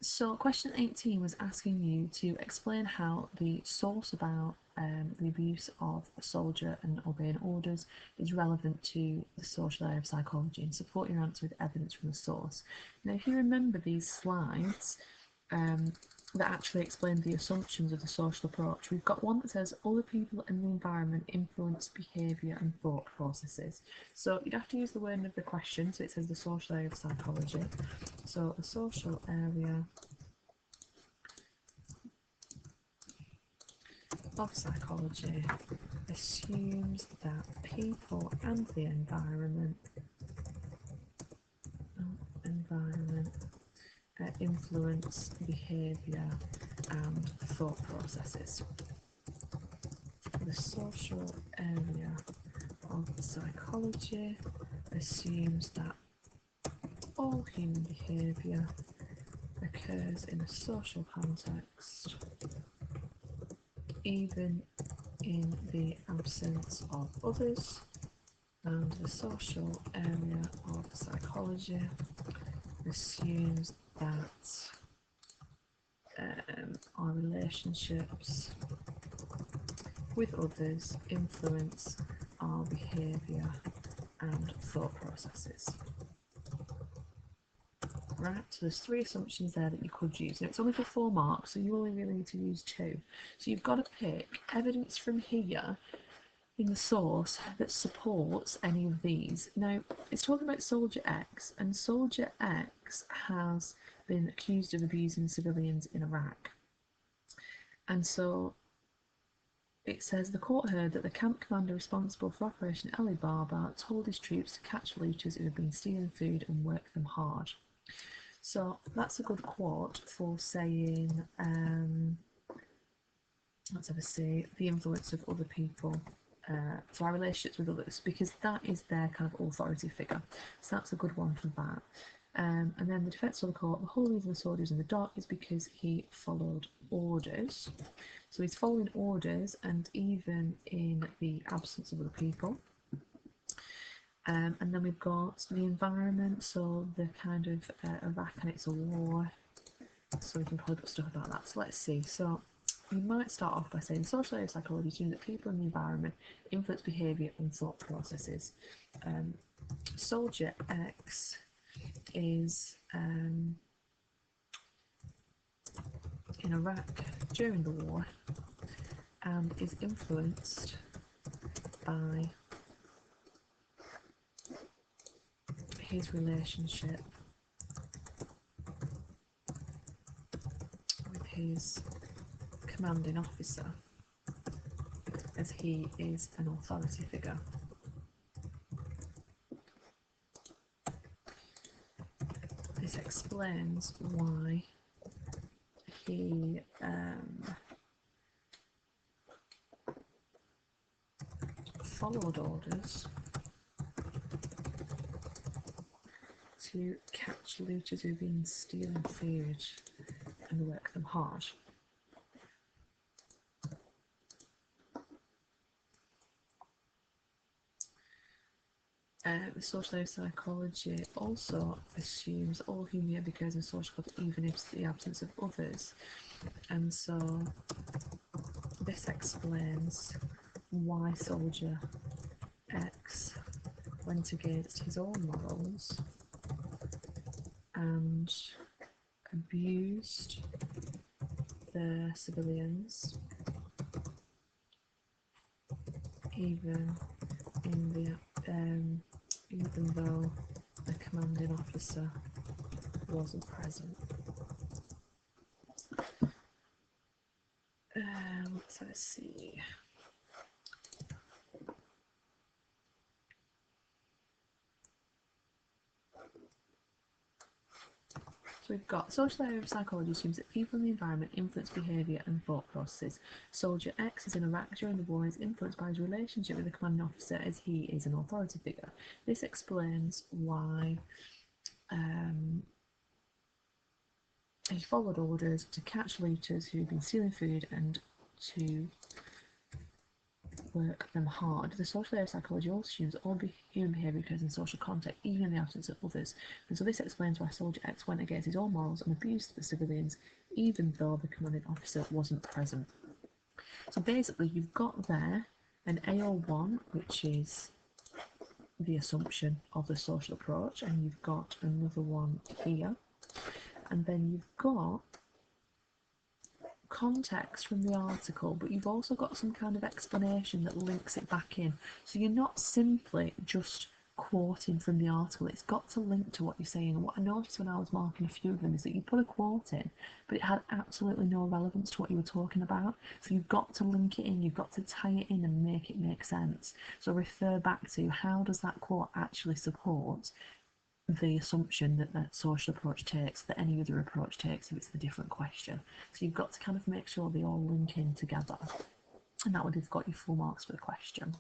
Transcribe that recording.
So question 18 was asking you to explain how the source about the abuse of a soldier and obeying orders is relevant to the social area of psychology, and support your answer with evidence from the source. Now, if you remember these slides that actually explain the assumptions of the social approach, we've got one that says other people and the environment influence behaviour and thought processes. So you'd have to use the wording of the question, so it says the social area of psychology. So the social area of psychology assumes that people and the environment influence behaviour and thought processes. The social area of psychology assumes that all human behaviour occurs in a social context, even in the absence of others, and the social area of psychology assumes that our relationships with others influence our behaviour and thought processes. Right, so there's 3 assumptions there that you could use. Now, it's only for 4 marks, so you only really need to use 2. So you've got to pick evidence from here in the source that supports any of these. Now, it's talking about Soldier X, and Soldier X has been accused of abusing civilians in Iraq. And so it says the court heard that the camp commander responsible for Operation Ali Baba told his troops to catch looters who had been stealing food and work them hard. So that's a good quote for saying, let's have a see, the influence of other people, so our relationships with others, because that is their kind of authority figure. So that's a good one for that. And then the defence of the court, the whole reason the soldier is in the dock is because he followed orders. So he's following orders, and even in the absence of other people. And then we've got the environment, so the kind of Iraq, and it's a war, so we can probably put stuff about that. So let's see. So you might start off by saying social area psychology assumes that people in the environment influence behaviour and thought processes. Soldier X is in Iraq during the war and is influenced by his relationship with his commanding officer, as he is an authority figure. This explains why he followed orders to catch looters who've been stealing food and work them hard. The social area of psychology also assumes all human behaviour occurs in social context, even in the absence of others, and so this explains why Soldier X went against his own morals and abused the civilians, even though the commanding officer wasn't present. Let's see. So we've got social area of psychology assumes that people in the environment influence behaviour and thought processes. Soldier X is in Iraq during the war and is influenced by his relationship with the commanding officer, as he is an authority figure. This explains why he followed orders to catch looters who had been stealing food and to work them hard. The social area psychology also assumes all human behaviour occurs in social context, even in the absence of others. And so this explains why Soldier X went against his own morals and abused the civilians, even though the commanding officer wasn't present. So basically, you've got there an AO1, which is the assumption of the social approach, and you've got another one here, and then you've got context from the article, but you've also got some kind of explanation that links it back in. So you're not simply just quoting from the article, it's got to link to what you're saying. And what I noticed when I was marking a few of them is that you put a quote in, but it had absolutely no relevance to what you were talking about. So you've got to link it in, you've got to tie it in and make it make sense. So refer back to how does that quote actually support the assumption that that social approach takes, that any other approach takes if it's a different question. So you've got to kind of make sure they all link in together, and that would have got you full marks for the question.